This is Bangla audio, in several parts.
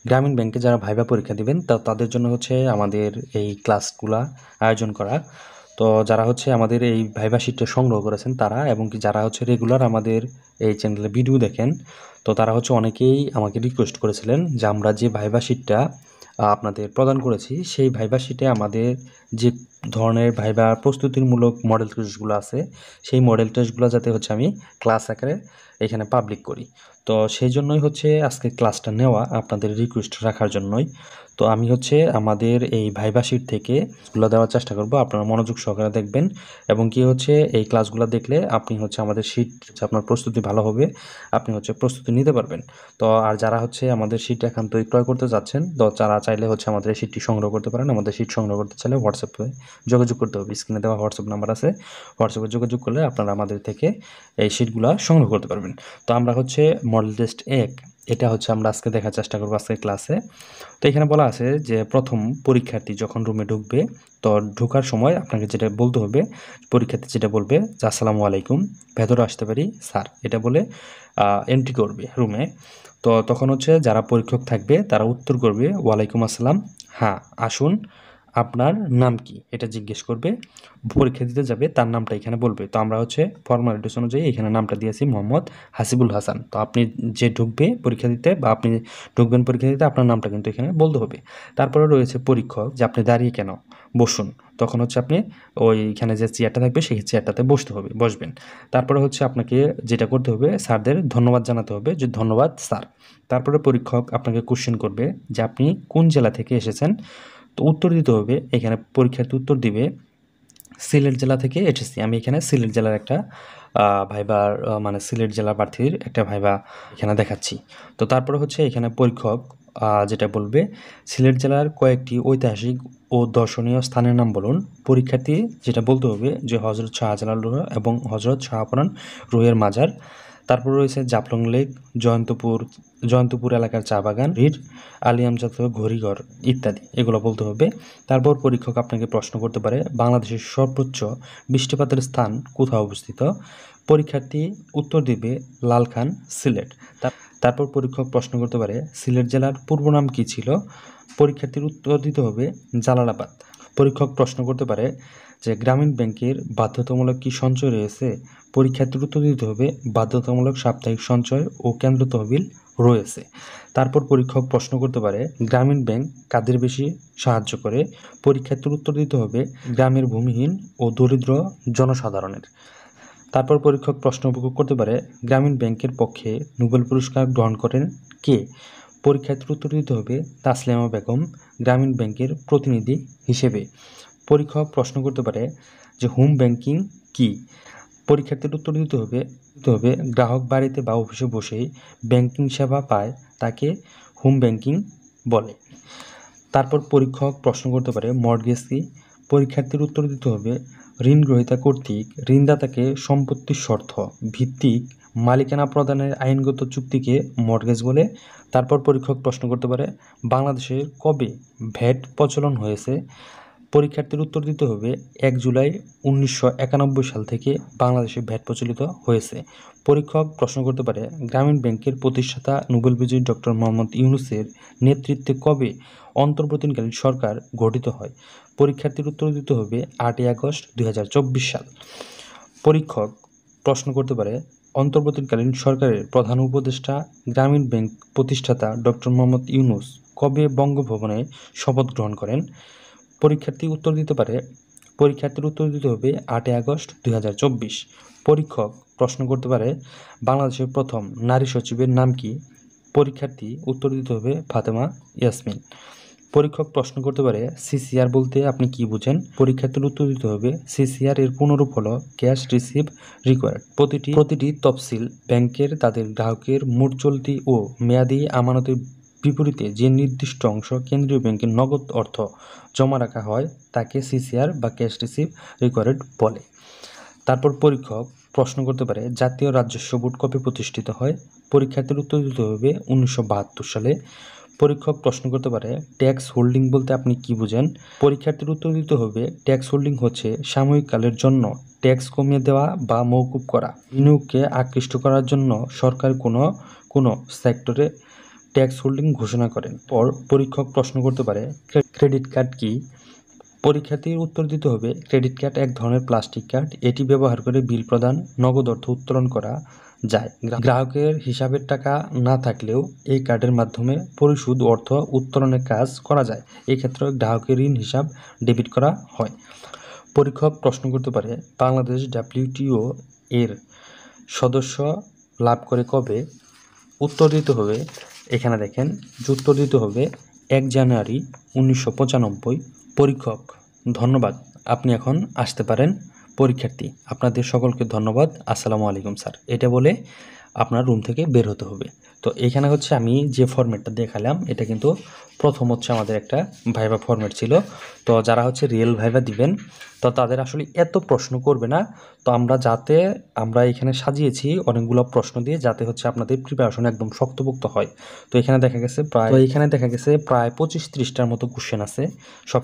গ্রামীণ ব্যাংকে যারা ভাইবা পরীক্ষা দিবেন তাদের জন্য হচ্ছে আমাদের এই ক্লাসগুলা আয়োজন করা। তো যারা হচ্ছে আমাদের এই ভাইবা শিটটা সংগ্রহ করেছেন তারা, এবং কি যারা হচ্ছে রেগুলার আমাদের এই চ্যানেলে ভিডিও দেখেন, তো তারা হচ্ছে অনেকেই আমাকে রিকোয়েস্ট করেছিলেন যে আমরা যে ভাইবা শিটটা আপনাদের প্রদান করেছি সেই ভাইবা শিটে আমাদের যে ধরনের ভাইবা প্রস্তুতিমূলক মডেল টেস্টগুলো আছে সেই মডেল টেস্টগুলো যাতে হচ্ছে আমি ক্লাস আকারে এখানে পাবলিক করি। তো সেই জন্যই হচ্ছে আজকে ক্লাসটা নেওয়া, আপনাদের রিকোয়েস্ট রাখার জন্যই। তো আমি হচ্ছে আমাদের এই ভাইবা শিট থেকে এগুলো দেওয়ার চেষ্টা করব, আপনারা মনোযোগ সহকারে দেখবেন। এবং কি হচ্ছে এই ক্লাসগুলো দেখলে আপনি হচ্ছে আমাদের শিট, আপনার প্রস্তুতি ভালো হবে, আপনি হচ্ছে প্রস্তুতি নিতে পারবেন। তো আর যারা হচ্ছে আমাদের শিট একান্তই ক্রয় করতে যাচ্ছেন, তো যারা চাইলে হচ্ছে আমাদের এই শিটটি সংগ্রহ করতে পারেন। আমাদের শিট সংগ্রহ করতে চাইলে হোয়াটসঅ্যাপে যোগাযোগ করতে হবে, স্ক্রিনে দেওয়া হোয়াটসঅ্যাপ নাম্বার আছে, হোয়াটসঅ্যাপে যোগাযোগ করলে আপনারা আমাদের থেকে এই শিটগুলো সংগ্রহ করতে পারবেন। তো আমরা হচ্ছে মডেল টেস্ট 1 এটা হচ্ছে আমরা আজকে দেখার চেষ্টা করবো আজকের ক্লাসে। তো এখানে বলা আছে যে প্রথম পরীক্ষার্থী যখন রুমে ঢুকবে, তো ঢোকার সময় আপনাকে যেটা বলতে হবে, পরীক্ষার্থী যেটা বলবে যে আসসালামু আলাইকুম, ভেতরে আসতে পারি স্যার, এটা বলে এন্ট্রি করবে রুমে। তো তখন হচ্ছে যারা পরীক্ষক থাকবে তারা উত্তর করবে ওয়ালাইকুম আসসালাম, হ্যাঁ আসুন, আপনার নাম কি এটা জিজ্ঞেস করবে। পরীক্ষা দিতে যাবে তার নামটা এখানে বলবে। তো আমরা হচ্ছে ফর্মালিটিস অনুযায়ী এখানে নামটা দিয়েছি মোহাম্মদ হাসিবুল হাসান। তো আপনি যে ঢুকবে পরীক্ষা দিতে বা আপনি ঢুকবেন পরীক্ষা দিতে, আপনার নামটা কিন্তু এখানে বলতে হবে। তারপরে রয়েছে পরীক্ষক, যে আপনি দাঁড়িয়ে কেন, বসুন। তখন হচ্ছে আপনি ওইখানে যে চেয়ারটা থাকবে সেই চেয়ারটাতে বসবেন। তারপরে হচ্ছে আপনাকে যেটা করতে হবে, স্যারদের ধন্যবাদ জানাতে হবে যে ধন্যবাদ স্যার। তারপরে পরীক্ষক আপনাকে কোশ্চেন করবে যে আপনি কোন জেলা থেকে এসেছেন। তো উত্তর দিতে হবে, এখানে পরীক্ষার্থী উত্তর দিবে সিলেট জেলা থেকে এসেছি। আমি এখানে সিলেট জেলার একটা ভাইবার মানে সিলেট জেলা প্রার্থীর একটা ভাইবা এখানে দেখাচ্ছি। তো তারপরে হচ্ছে এখানে পরীক্ষক যেটা বলবে সিলেট জেলার কয়েকটি ঐতিহাসিক ও দর্শনীয় স্থানের নাম বলুন। পরীক্ষার্থী যেটা বলতে হবে যে হজরত শাহজালাল রোহ এবং হজরত শাহপরান রোহের মাজার। তারপর রয়েছে জাফলং লেক, জয়ন্তপুর এলাকার চা বাগান, রিড আলিয়ামজাত ঘড়িঘর ইত্যাদি, এগুলো বলতে হবে। তারপর পরীক্ষক আপনাকে প্রশ্ন করতে পারে বাংলাদেশের সর্বোচ্চ বৃষ্টিপাতের স্থান কোথায় অবস্থিত। পরীক্ষার্থী উত্তর দিবে লালখান, সিলেট। তারপর পরীক্ষক প্রশ্ন করতে পারে সিলেট জেলার পূর্ব নাম কী ছিল। পরীক্ষার্থীর উত্তর দিতে হবে জালালাবাদ। পরীক্ষক প্রশ্ন করতে পারে যে গ্রামীণ ব্যাংকের বাধ্যতামূলক কি সঞ্চয় রয়েছে। পরীক্ষার্থীর উত্তর দিতে হবে বাধ্যতামূলক সাপ্তাহিক সঞ্চয় ও কেন্দ্র তহবিল রয়েছে। তারপর পরীক্ষক প্রশ্ন করতে পারে গ্রামীণ ব্যাংক কাদের বেশি সাহায্য করে। পরীক্ষার্থীর উত্তর দিতে হবে গ্রামের ভূমিহীন ও দরিদ্র জনসাধারণের। তারপর পরীক্ষক প্রশ্ন করতে পারে গ্রামীণ ব্যাংকের পক্ষে নোবেল পুরস্কার গ্রহণ করেন কে। পরীক্ষার্থীর উত্তর দিতে হবে তাসলিমা বেগম, গ্রামীণ ব্যাংকের প্রতিনিধি হিসেবে। পরীক্ষক প্রশ্ন করতে পারে যে হোম ব্যাংকিং কি। পরীক্ষার্থীর উত্তর দিতে হবে গ্রাহক বাড়িতে বা অফিসে বসেই ব্যাংকিং সেবা পায় তাকে হোম ব্যাংকিং বলে। তারপর পরীক্ষক প্রশ্ন করতে পারে মর্টগেজ কি। পরীক্ষার্থীর উত্তর দিতে হবে ঋণ গ্রহীতা কর্তৃক ঋণদাতাকে সম্পত্তির শর্ত ভিত্তিক মালিকানা প্রদানের আইনগত চুক্তিকে মর্টগেজ বলে। তারপর পরীক্ষক প্রশ্ন করতে পারে বাংলাদেশে কবে ভ্যাট প্রচলন হয়েছে। পরীক্ষার্থীর উত্তর দিতে হবে 1 জুলাই 1991 সাল থেকে বাংলাদেশে ভ্যাট প্রচলিত হয়েছে। পরীক্ষক প্রশ্ন করতে পারে গ্রামীণ ব্যাংকের প্রতিষ্ঠাতা নোবেল বিজয়ী ডক্টর মোহাম্মদ ইউনূসের নেতৃত্বে কবে অন্তর্বর্তীকালীন সরকার গঠিত হয়। পরীক্ষার্থীর উত্তর দিতে হবে 8ই আগস্ট 2024 সাল। পরীক্ষক প্রশ্ন করতে পারে অন্তর্বর্তীকালীন সরকারের প্রধান উপদেষ্টা গ্রামীণ ব্যাংক প্রতিষ্ঠাতা ডক্টর মোহাম্মদ ইউনূস কবে বঙ্গভবনে শপথ গ্রহণ করেন। পরীক্ষার্থীর উত্তর দিতে হবে 8ই আগস্ট 2024। পরীক্ষক প্রশ্ন করতে পারে বাংলাদেশের প্রথম নারী সচিবের নাম কি। পরীক্ষার্থী উত্তর দিতে হবে ফাতেমা ইয়াসমিন। পরীক্ষক প্রশ্ন করতে পারে সিসিআর বলতে আপনি কি বুঝেন। পরীক্ষার্থীর উত্তর দিতে হবে সিসিআর এর পুনরূপ হলো ক্যাশ রিসিভ রিকোয়ার্ড। প্রতিটি তফসিল ব্যাংকের তাদের গ্রাহকের মোট চলতি ও মেয়াদি আমানতের বিপরীতে যে নির্দিষ্ট অংশ কেন্দ্রীয় ব্যাংকে নগদ অর্থ জমা রাখা হয় তাকে সিসিআর বা ক্যাশ রিসিভ রিকোয়ার্ড বলে। তারপর পরীক্ষক প্রশ্ন করতে পারে জাতীয় রাজস্ব বোর্ড কবে প্রতিষ্ঠিত হয়। পরীক্ষার্থীর উত্তর দিতে হবে 1972 সালে। পরীক্ষক প্রশ্ন করতে পারে ট্যাক্স হোল্ডিং বলতে আপনি কি বুঝেন। পরীক্ষার্থীর উত্তর দিতে হবে ট্যাক্স হোল্ডিং হচ্ছে সাময়িক কালের জন্য ট্যাক্স কমিয়ে দেওয়া বা মওকুফ করা। বিনিয়োগকে আকৃষ্ট করার জন্য সরকার কোনো সেক্টরে ট্যাক্স হোল্ডিং ঘোষণা করেন। পর পরীক্ষক প্রশ্ন করতে পারে ক্রেডিট কার্ড কি? পরীক্ষার্থীর উত্তর দিতে হবে ক্রেডিট কার্ড এক ধরনের প্লাস্টিক কার্ড, এটি ব্যবহার করে বিল প্রদান, নগদ অর্থ উত্তোলন করা যায়। গ্রাহকের হিসাবের টাকা না থাকলেও এই কার্ডের মাধ্যমে পরিশোধ অর্থ উত্তোলনের কাজ করা যায়। এক্ষেত্রে গ্রাহকের ঋণ হিসাব ডেবিট করা হয়। পরীক্ষক প্রশ্ন করতে পারে বাংলাদেশ WTO এর সদস্য লাভ করে কবে? উত্তর দিতে হবে, এখানে দেখেন উত্তর দিতে হবে 1 জানুয়ারি 1995। পরীক্ষক ধন্যবাদ, আপনি এখন আসতে পারেন। পরীক্ষার্থী আপনাদের সকলকে ধন্যবাদ, আসসালামু আলাইকুম স্যার, এটা বলে আপনার রুম থেকে বের হতে হবে। তো এখানে হচ্ছে আমি যে ফরম্যাটটা দেখালাম এটা কিন্তু প্রথম হচ্ছে আমাদের একটা ভাইভা ফরম্যাট ছিল। তো যারা হচ্ছে রিয়েল ভাইভা দিবেন তো তাদের আসলে এত প্রশ্ন করবে না। তো আমরা এখানে সাজিয়েছি অনেকগুলো প্রশ্ন দিয়ে যাতে হচ্ছে আপনাদের প্রিপারেশন একদম শক্তপোক্ত হয়। তো এখানে দেখা গেছে প্রায় 25-30টার মতো কোশ্চেন আছে।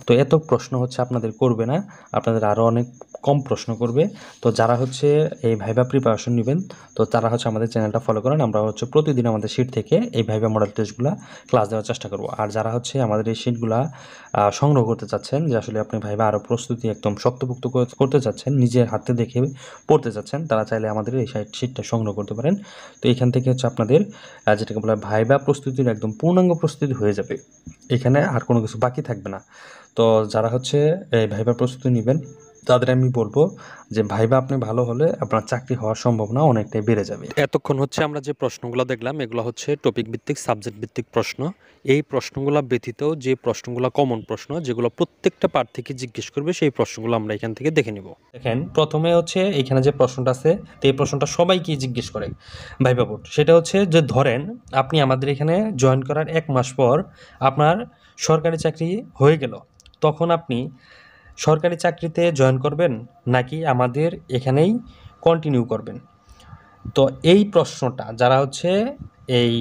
তো এত প্রশ্ন হচ্ছে আপনাদের করবে না, আপনাদের আরও অনেক কম প্রশ্ন করবে। তো যারা হচ্ছে এই ভাইভা প্রিপারেশন নেবেন তো তারা হচ্ছে আমাদের চ্যানেলটা ফলো করেন। আমরা হচ্ছে প্রতিদিন আমাদের শিট থেকে এই ভাইভা মডেল টেস্টগুলো ক্লাস দেওয়ার চেষ্টা করব। আর যারা হচ্ছে আমাদের এই শিটগুলো সংগ্রহ করতে চাচ্ছেন, যে আসলে আপনি ভাইভা আরও প্রস্তুতি একদম শক্তপোক্ত করতে চাচ্ছেন, নিজের হাতে দেখে পড়তে চাচ্ছেন, তারা চাইলে আমাদের এই শিটটা সংগ্রহ করতে পারেন। তো এখান থেকে হচ্ছে আপনাদের যেটাকে বলা হয় ভাইভা প্রস্তুতির একদম পূর্ণাঙ্গ প্রস্তুতি হয়ে যাবে, এখানে আর কোনো কিছু বাকি থাকবে না। তো যারা হচ্ছে এই ভাইভা প্রস্তুতি নেবেন তাদের আমি বলবো যে ভাইভা আপনি ভালো হলে আপনার চাকরি হওয়ার সম্ভাবনা অনেকটাই বেড়ে যাবে। এতক্ষণ হচ্ছে আমরা যে প্রশ্নগুলো দেখলাম এগুলো হচ্ছে টপিক ভিত্তিক, সাবজেক্ট ভিত্তিক প্রশ্ন। এই প্রশ্নগুলো ব্যতীত যে প্রশ্নগুলো কমন প্রশ্ন যেগুলো প্রত্যেকটা পার্ট থেকে জিজ্ঞেস করবে সেই প্রশ্নগুলো আমরা এখান থেকে দেখে নিব। দেখেন প্রথমে হচ্ছে এখানে যে প্রশ্নটা আছে তো এই প্রশ্নটা সবাইকে জিজ্ঞেস করে ভাইভা বোর্ড, সেটা হচ্ছে যে ধরেন আপনি আমাদের এখানে জয়েন করার 1 মাস পর আপনার সরকারি চাকরি হয়ে গেল, তখন আপনি সরকারি চাকরিতে জয়েন করবেন নাকি আমাদের এখানেই কন্টিনিউ করবেন? তো এই প্রশ্নটা যারা হচ্ছে এই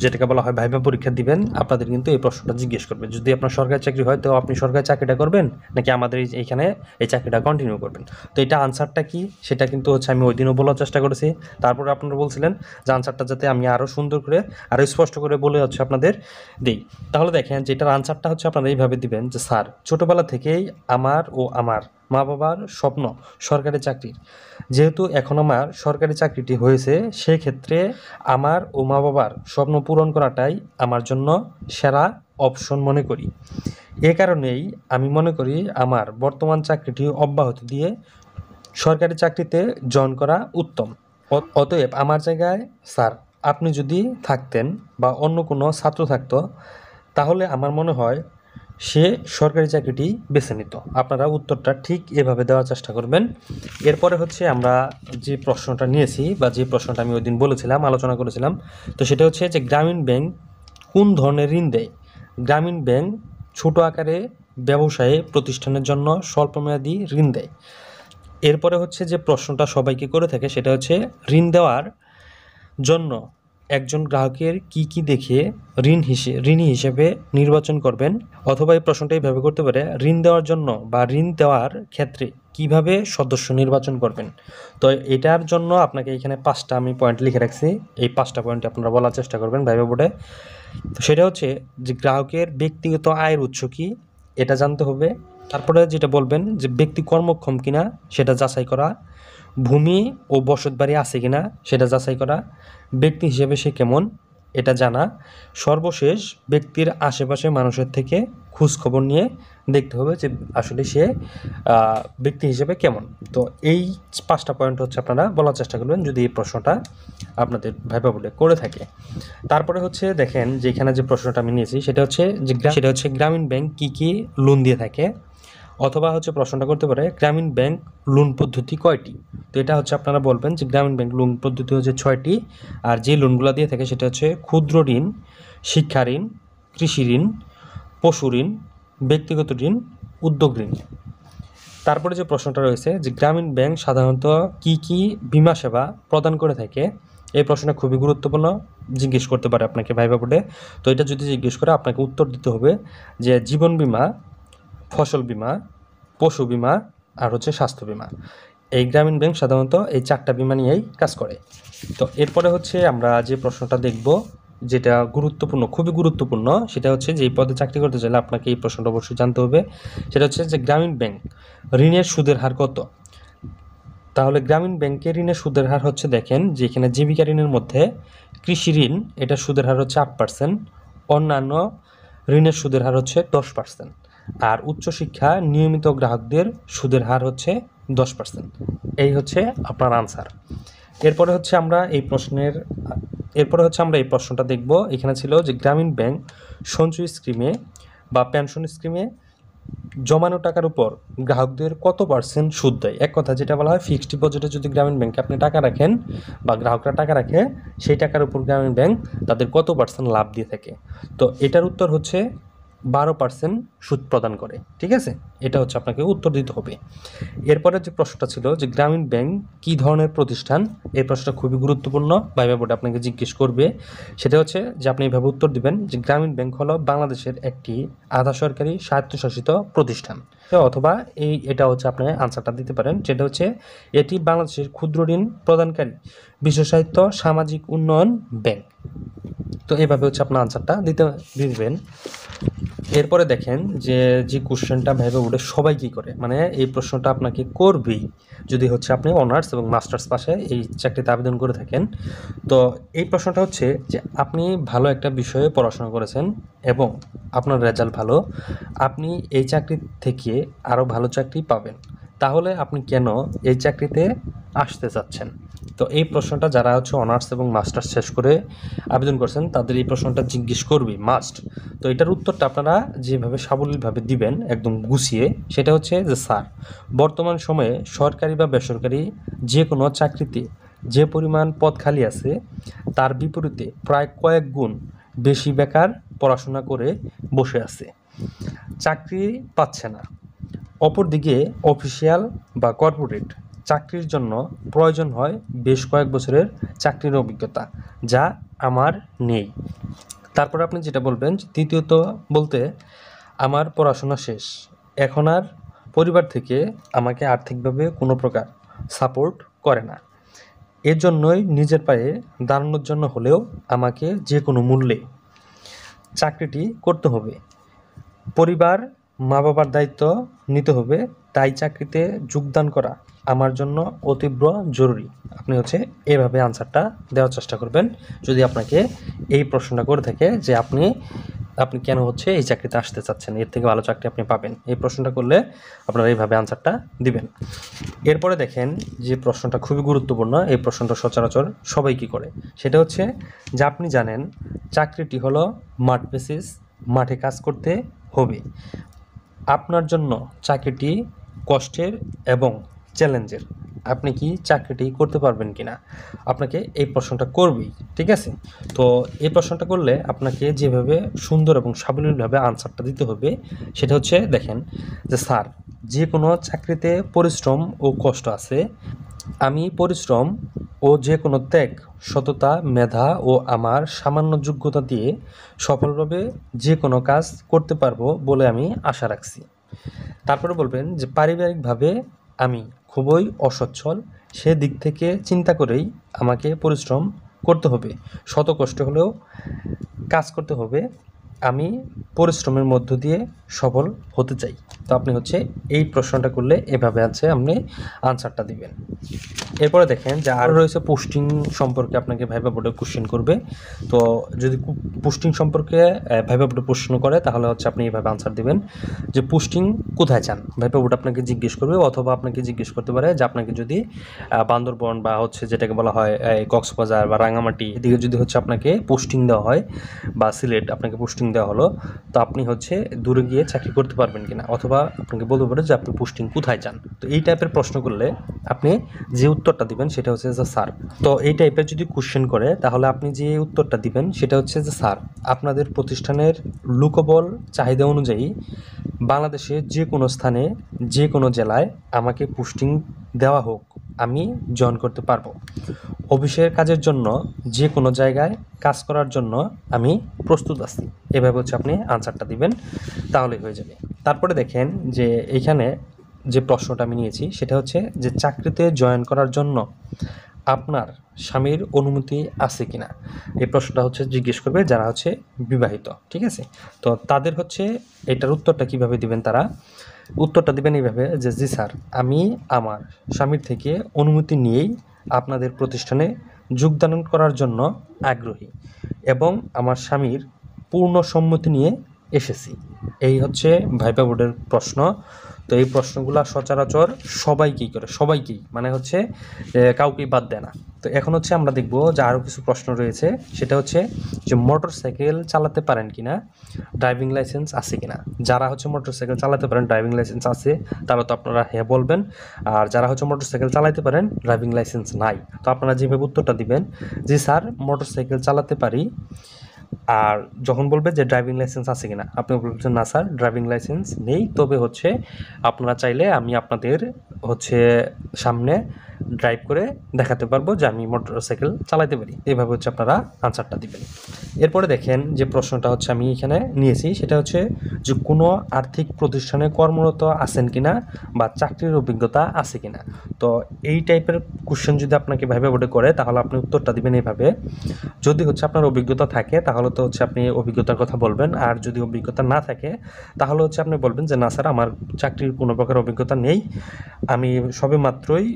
যেটাকে বলা হয় ভাইভা পরীক্ষা দিবেন আপনাদের কিন্তু এই প্রশ্নটা জিজ্ঞেস করবে। যদি আপনার সরকারি চাকরি হয় তো আপনি সরকারি চাকরিটা করবেন নাকি আমাদের এইখানে এই চাকরিটা কন্টিনিউ করবেন? তো এটা আনসারটা কি সেটা কিন্তু হচ্ছে আমি ওই দিনও বলার চেষ্টা করেছি। তারপরে আপনারা বলছিলেন যে আনসারটা যাতে আমি আরও সুন্দর করে আরও স্পষ্ট করে বলে হচ্ছে আপনাদের দিই। তাহলে দেখেন যে এটার আনসারটা হচ্ছে আপনারা এইভাবে দিবেন যে স্যার ছোটোবেলা থেকেই আমার মা বাবার স্বপ্ন সরকারি চাকরির, যেহেতু এখন আমার সরকারি চাকরিটি হয়েছে সেক্ষেত্রে আমার ও মা বাবার স্বপ্ন পূরণ করাটাই আমার জন্য সেরা অপশন মনে করি। এ কারণেই আমি মনে করি আমার বর্তমান চাকরিটি অব্যাহতি দিয়ে সরকারি চাকরিতে জয়েন করা উত্তম। অতএব আমার জায়গায় স্যার আপনি যদি থাকতেন বা অন্য কোনো ছাত্র থাকতো তাহলে আমার মনে হয় সে সরকারি চাকরিটি বেছে নিত। আপনারা উত্তরটা ঠিক এভাবে দেওয়ার চেষ্টা করবেন। এরপরে হচ্ছে আমরা যে প্রশ্নটা নিয়েছি বা যে প্রশ্নটা আমি ওই দিন বলেছিলাম আলোচনা করেছিলাম তো সেটা হচ্ছে যে গ্রামীণ ব্যাংক কোন ধরনের ঋণ দেয়? গ্রামীণ ব্যাংক ছোট আকারে ব্যবসায়ী প্রতিষ্ঠানের জন্য স্বল্পমেয়াদী ঋণ দেয়। এরপরে হচ্ছে যে প্রশ্নটা সবাইকে করে থাকে সেটা হচ্ছে ঋণ দেওয়ার জন্য একজন গ্রাহকের কি দেখে ঋণী হিসেবে নির্বাচন করবেন? অথবা এই প্রশ্নটা এইভাবে করতে পারে ঋণ দেওয়ার জন্য বা ঋণ দেওয়ার ক্ষেত্রে কিভাবে সদস্য নির্বাচন করবেন? তো এটার জন্য আপনাকে এখানে 5টা আমি পয়েন্ট লিখে রাখছি, এই 5টা পয়েন্ট আপনারা বলার চেষ্টা করবেন ভাইভা বোর্ডে। তো সেটা হচ্ছে যে গ্রাহকের ব্যক্তিগত আয়ের উৎস কী এটা জানতে হবে। তারপরে যেটা বলবেন যে ব্যক্তি কর্মক্ষম কিনা সেটা যাচাই করা, ভূমি ও বসতবাড়ি আছে কিনা সেটা যাচাই করা, ব্যক্তি হিসেবে সে কেমন এটা জানা, সর্বশেষ ব্যক্তির আশেপাশে মানুষের থেকে খোঁজখবর নিয়ে দেখতে হবে যে আসলে সে ব্যক্তি হিসেবে কেমন। তো এই 5টা পয়েন্ট হচ্ছে আপনারা বলার চেষ্টা করবেন যদি এই প্রশ্নটা আপনাদের ভাইভা বোর্ডে করে থাকে। তারপরে হচ্ছে দেখেন যে এখানে যে প্রশ্নটা আমি নিয়েছি সেটা হচ্ছে গ্রামীণ ব্যাংক কী লোন দিয়ে থাকে, অথবা হচ্ছে প্রশ্নটা করতে পারে গ্রামীণ ব্যাংক লোন পদ্ধতি কয়টি? তো এটা হচ্ছে আপনারা বলবেন যে গ্রামীণ ব্যাংক লোন পদ্ধতি হচ্ছে 6টি, আর যে লোনগুলো দিয়ে থাকে সেটা হচ্ছে ক্ষুদ্র ঋণ, শিক্ষা ঋণ, কৃষি ঋণ, পশু ঋণ, ব্যক্তিগত ঋণ, উদ্যোগ ঋণ। তারপরে যে প্রশ্নটা রয়েছে যে গ্রামীণ ব্যাংক সাধারণত কি বীমা সেবা প্রদান করে থাকে? এই প্রশ্নটা খুবই গুরুত্বপূর্ণ, জিজ্ঞেস করতে পারে আপনাকে ভাইভা বোর্ডে। তো এটা যদি জিজ্ঞেস করে আপনাকে উত্তর দিতে হবে যে জীবন বীমা, ফসল বীমা, পশু বীমা আর হচ্ছে স্বাস্থ্য বীমা। এই গ্রামীণ ব্যাংক সাধারণত এই 4টা বীমা নিয়েই কাজ করে। তো এরপরে হচ্ছে আমরা যে প্রশ্নটা দেখব যেটা গুরুত্বপূর্ণ, খুবই গুরুত্বপূর্ণ, সেটা হচ্ছে যে এই পদে চাকরি করতে চাইলে আপনাকে এই প্রশ্নটা অবশ্যই জানতে হবে। সেটা হচ্ছে যে গ্রামীণ ব্যাংক ঋণের সুদের হার কত? তাহলে গ্রামীণ ব্যাংকের ঋণের সুদের হার হচ্ছে, দেখেন যে এখানে জীবিকা ঋণের মধ্যে কৃষি ঋণ, এটা সুদের হার হচ্ছে 8%, অন্যান্য ঋণের সুদের হার হচ্ছে 10%, আর উচ্চশিক্ষা নিয়মিত গ্রাহকদের সুদের হার হচ্ছে 10%। এই হচ্ছে আপনার আনসার। এরপরে হচ্ছে আমরা এই প্রশ্নটা দেখব। এখানে ছিল যে গ্রামীণ ব্যাংক সঞ্চয় স্কিমে বা পেনশন স্কিমে জমানো টাকার উপর গ্রাহকদের কত পার্সেন্ট সুদ দেয়? এক কথা যেটা বলা হয়, ফিক্সড ডিপোজিটে যদি গ্রামীণ ব্যাংকে আপনি টাকা রাখেন বা গ্রাহকরা টাকা রাখে, সেই টাকার উপর গ্রামীণ ব্যাংক তাদের কত পার্সেন্ট লাভ দিয়ে থাকে? তো এটার উত্তর হচ্ছে 12% সুদ প্রদান করে। ঠিক আছে, এটা হচ্ছে আপনাকে উত্তর দিতে হবে। এরপরে যে প্রশ্নটা ছিল যে গ্রামীণ ব্যাংক কী ধরনের প্রতিষ্ঠান? এই প্রশ্নটা খুবই গুরুত্বপূর্ণ, ভাইভা বোর্ডে আপনাকে জিজ্ঞেস করবে। সেটা হচ্ছে যে আপনি এইভাবে উত্তর দিবেন যে গ্রামীণ ব্যাংক হলো বাংলাদেশের একটি আধা সরকারি স্বায়ত্তশাসিত প্রতিষ্ঠান, অথবা এটা হচ্ছে আপনি আনসারটা দিতে পারেন, যেটা হচ্ছে এটি বাংলাদেশের ক্ষুদ্র ঋণ প্রদানকারী বিশেষায়িত সামাজিক উন্নয়ন ব্যাংক। তো এইভাবে হচ্ছে আপনার আনসারটা দিবেন। এরপরে দেখেন যে কোশ্চেনটা ভাইভা বোর্ডে সবাই কী করে, মানে এই প্রশ্নটা আপনাকে করবেই যদি হচ্ছে আপনি অনার্স এবং মাস্টার্স পাশে এই চাকরিতে আবেদন করে থাকেন। তো এই প্রশ্নটা হচ্ছে যে আপনি ভালো একটা বিষয়ে পড়াশোনা করেছেন এবং আপনার রেজাল্ট ভালো, আপনি এই চাকরি থেকে আরও ভালো চাকরি পাবেন, তাহলে আপনি কেন এই চাকরিতে আসতে চাচ্ছেন? তো এই প্রশ্নটা যারা হচ্ছে অনার্স এবং মাস্টার্স শেষ করে আবেদন করছেন তাদের এই প্রশ্নটা জিজ্ঞেস করবে মাস্ট। তো এটার উত্তরটা আপনারা যেভাবে সাবলীলভাবে দিবেন একদম গুছিয়ে, সেটা হচ্ছে যে স্যার, বর্তমান সময়ে সরকারি বা বেসরকারি যে কোনো চাকরিতে যে পরিমাণ পদ খালি আছে তার বিপরীতে প্রায় কয়েক গুণ বেশি বেকার পড়াশোনা করে বসে আছে, চাকরি পাচ্ছে না। অপরদিকে অফিসিয়াল বা কর্পোরেট চাকরির জন্য প্রয়োজন হয় বেশ কয়েক বছরের চাকরির অভিজ্ঞতা, যা আমার নেই। তারপর আপনি যেটা বলবেন, তৃতীয়ত বলতে আমার পড়াশোনা শেষ, এখন আর পরিবার থেকে আমাকে আর্থিকভাবে কোনো প্রকার সাপোর্ট করে না, এর জন্যই নিজের পায়ে দাঁড়ানোর জন্য হলেও আমাকে যে কোনো মূল্যে চাকরিটি করতে হবে, পরিবার মা বাবার দায়িত্ব নিতে হবে, তাই চাকরিতে যোগদান করা আমার জন্য অতীব্র জরুরি। আপনি হচ্ছে এভাবে আনসারটা দেওয়ার চেষ্টা করবেন যদি আপনাকে এই প্রশ্নটা করে থাকে যে আপনি কেন হচ্ছে এই চাকরিতে আসতে চাচ্ছেন, এর থেকে ভালো চাকরি আপনি পাবেন। এই প্রশ্নটা করলে আপনারা এইভাবে আনসারটা দিবেন। এরপরে দেখেন যে প্রশ্নটা খুবই গুরুত্বপূর্ণ, এই প্রশ্নটা সচরাচর সবাই কী করে, সেটা হচ্ছে যে আপনি জানেন চাকরিটি হলো মাঠ বেসিস, মাঠে কাজ করতে হবে। আপনার জন্য চাকরিটি কষ্টের এবং চ্যালেঞ্জের, আপনি কি চাকরিটি করতে পারবেন কি না? আপনাকে এই প্রশ্নটা করবেই। ঠিক আছে, তো এই প্রশ্নটা করলে আপনাকে যেভাবে সুন্দর এবং সাবলীলভাবে আনসারটা দিতে হবে সেটা হচ্ছে, দেখেন যে স্যার, যে কোনো চাকরিতে পরিশ্রম ও কষ্ট আছে, আমি পরিশ্রম ও যে কোনো ত্যাগ, সততা, মেধা ও আমার সামান্য যোগ্যতা দিয়ে সফলভাবে যে কোনো কাজ করতে পারবো বলে আমি আশা রাখছি। তারপরে বলবেন যে পারিবারিকভাবে আমি খুবই অসচ্ছল, সেদিক থেকে চিন্তা করেই আমাকে পরিশ্রম করতে হবে, শত কষ্ট হলেও কাজ করতে হবে, আমি পরিশ্রমের মধ্য দিয়ে সফল হতে চাই। তো আপনি হচ্ছে এই প্রশ্নটা করলে এভাবে আছে আপনি আনসারটা দিবেন। এরপরে দেখেন যে আরও রয়েছে পোস্টিং সম্পর্কে আপনাকে ভাইভা বোর্ডে কোশ্চেন করবে। তো যদি পোস্টিং সম্পর্কে ভাইভা বোর্ডে প্রশ্ন করে তাহলে হচ্ছে আপনি এইভাবে আনসার দিবেন যে পোস্টিং কোথায় চান, ভাইভা বোর্ড আপনাকে জিজ্ঞেস করবে, অথবা আপনাকে জিজ্ঞেস করতে পারে যে আপনাকে যদি বান্দরবন বা হচ্ছে যেটাকে বলা হয় কক্সবাজার বা রাঙামাটি এদিকে যদি হচ্ছে আপনাকে পোস্টিং দেওয়া হয়, বা সিলেট আপনাকে পোস্টিং দেওয়া হলো, তো আপনি হচ্ছে দূরে গিয়ে চাকরি করতে পারবেন কিনা, অথবা আপনাকে বলতে পারে যে আপনি পোস্টিং কোথায় চান। তো এই টাইপের প্রশ্ন করলে আপনি যে উত্তরটা দিবেন সেটা হচ্ছে যে স্যার। তো এই টাইপের যদি কোশ্চেন করে তাহলে আপনি যে উত্তরটা দিবেন সেটা হচ্ছে যে স্যার, আপনাদের প্রতিষ্ঠানের লোকবল চাহিদা অনুযায়ী বাংলাদেশে যে কোনো স্থানে যে কোনো জেলায় আমাকে পোস্টিং দেওয়া হোক, আমি জয়েন করতে পারবো। অফিসের কাজের জন্য যে কোনো জায়গায় কাজ করার জন্য আমি প্রস্তুত আছি। এভাবে হচ্ছে আপনি আনসারটা দিবেন, তাহলেই হয়ে যাবে। তারপরে দেখেন যে এইখানে যে প্রশ্নটা আমি নিয়েছি সেটা হচ্ছে যে চাকরিতে জয়েন করার জন্য আপনার স্বামীর অনুমতি আছে কিনা, এই প্রশ্নটা হচ্ছে জিজ্ঞেস করবে যারা হচ্ছে বিবাহিত, ঠিক আছে। তো তাদের হচ্ছে এটার উত্তরটা কিভাবে দিবেন, তারা উত্তরটা দিবেন এইভাবে যে জি স্যার, আমি আমার স্বামীর থেকে অনুমতি নিয়েই আপনাদের প্রতিষ্ঠানে যোগদান করার জন্য আগ্রহী এবং আমার স্বামীর পূর্ণ সম্মতি নিয়ে এসেছি। এই হচ্ছে ভাইবা বোর্ডের প্রশ্ন। তো এই প্রশ্নগুলো সচরাচর সবাইকেই মানে হচ্ছে কাউকেই বাদ দেয় না। তো এখন হচ্ছে আমরা দেখব যে আরও কিছু প্রশ্ন রয়েছে, সেটা হচ্ছে যে মোটর সাইকেল চালাতে পারেন কিনা, ড্রাইভিং লাইসেন্স আছে কিনা। যারা হচ্ছে মোটর সাইকেল চালাতে পারেন, ড্রাইভিং লাইসেন্স আছে, তাহলে তো আপনারা হ্যাঁ বলবেন। আর যারা হচ্ছে মোটর সাইকেল চালাতে পারেন, ড্রাইভিং লাইসেন্স নাই, তো আপনারা যেভাবে উত্তরটা দিবেন যে স্যার মোটর সাইকেল চালাতে পারি। আর যখন বলবে যে ড্রাইভিং লাইসেন্স আছে কিনা, আপনি বলবেন না স্যার ড্রাইভিং লাইসেন্স নেই, তবে হচ্ছে আপনারা চাইলে আমি আপনাদের হচ্ছে সামনে ড্রাইভ করে দেখাতে পারবো যে আমি মোটরসাইকেল চালাতে পারি। এইভাবে হচ্ছে আপনারা আনসারটা দিবেন। এরপরে দেখেন যে প্রশ্নটা হচ্ছে আমি এখানে নিয়েছি, সেটা হচ্ছে যে কোনো আর্থিক প্রতিষ্ঠানে কর্মরত আছেন কিনা বা চাকরির অভিজ্ঞতা আছে কিনা। তো এই টাইপের কোশ্চেন যদি আপনাকে ভাইবা বোর্ডে করে, তাহলে আপনি উত্তরটা দিবেন এইভাবে। যদি হচ্ছে আপনার অভিজ্ঞতা থাকে তাহলে তো হচ্ছে আপনি অভিজ্ঞতার কথা বলবেন, আর যদি অভিজ্ঞতা না থাকে তাহলে হচ্ছে আপনি বলবেন যে না স্যার আমার চাকরির কোনো প্রকার অভিজ্ঞতা নেই, আমি সবে মাত্রই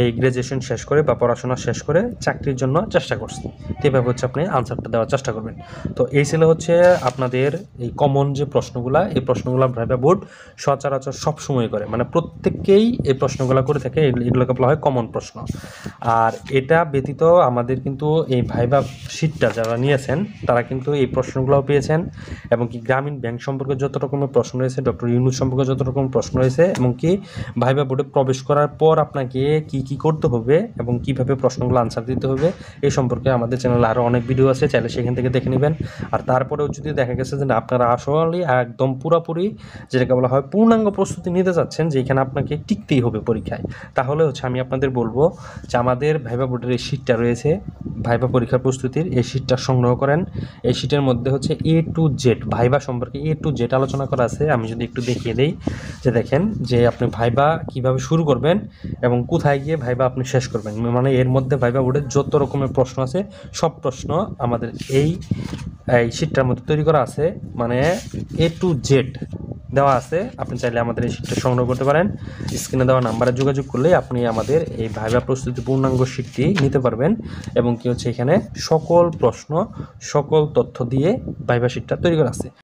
এই গ্র্যাজুয়েশন শেষ করে বা পড়াশোনা শেষ করে চাকরির জন্য চেষ্টা করছি। তো এইভাবে হচ্ছে আপনি আনসারটা দেওয়ার চেষ্টা করবেন। তো এই ছিল হচ্ছে আপনাদের এই কমন যে প্রশ্নগুলা, এই প্রশ্নগুলো ভাইবা বোর্ড সচরাচর সবসময় করে, মানে প্রত্যেককেই এই প্রশ্নগুলো করে থাকে, এগুলোকে বলা হয় কমন প্রশ্ন। আর এটা ব্যতীত আমাদের কিন্তু এই ভাইবা শিটটা যারা নিয়েছেন তারা কিন্তু এই প্রশ্নগুলোও পেয়েছেন, এবং কি গ্রামীণ ব্যাংক সম্পর্কে যত রকমের প্রশ্ন রয়েছে, ডক্টর ইউনূস সম্পর্কে যত রকম প্রশ্ন রয়েছে, এবং কি ভাইবা বোর্ডে প্রবেশ করার পর আপনাকে কি করতে হবে এবং কিভাবে প্রশ্নগুলো আনসার দিতে হবে এই সম্পর্কে আমাদের চ্যানেলে আরও অনেক ভিডিও আছে, চাইলে সেখান থেকে দেখে নেবেন। আর তারপরেও যদি দেখা গেছে যে আপনারা আসলে একদম পুরোপুরি যেটাকে বলা হয় পূর্ণাঙ্গ প্রস্তুতি নিতে যাচ্ছেন, যে এখানে আপনাকে টিকতেই হবে পরীক্ষায়, তাহলে হচ্ছে আমি আপনাদের বলবো যে আমাদের ভাইবা বোর্ডের এই শিটটা রয়েছে, ভাইবা পরীক্ষার প্রস্তুতির এই শিটটা সংগ্রহ করেন। এই শিটের মধ্যে হচ্ছে A to Z ভাইবা সম্পর্কে A to Z আলোচনা করা আছে। আমি যদি একটু দেখিয়ে দেই, যে দেখেন যে আপনি ভাইবা কিভাবে শুরু করবেন এবং কোথায় গিয়ে ভাইবা আপনি শেষ করবেন, মানে এর মধ্যে ভাইবা বোর্ডের যত রকমের প্রশ্ন আছে সব প্রশ্ন আমাদের এই শিটটার মধ্যে তৈরি করা আছে, মানে A to Z দেওয়া আছে। আপনি চাইলে আমাদের এই শিটটা সংগ্রহ করতে পারেন। স্ক্রিনে দেওয়া নাম্বারে যোগাযোগ করলে আপনি আমাদের এই ভাইবা প্রস্তুতি পূর্ণাঙ্গ শিটটি নিতে পারবেন, এবং কি হচ্ছে এখানে সকল প্রশ্ন সকল তথ্য দিয়ে ভাইবা শিটটা তৈরি করা আছে।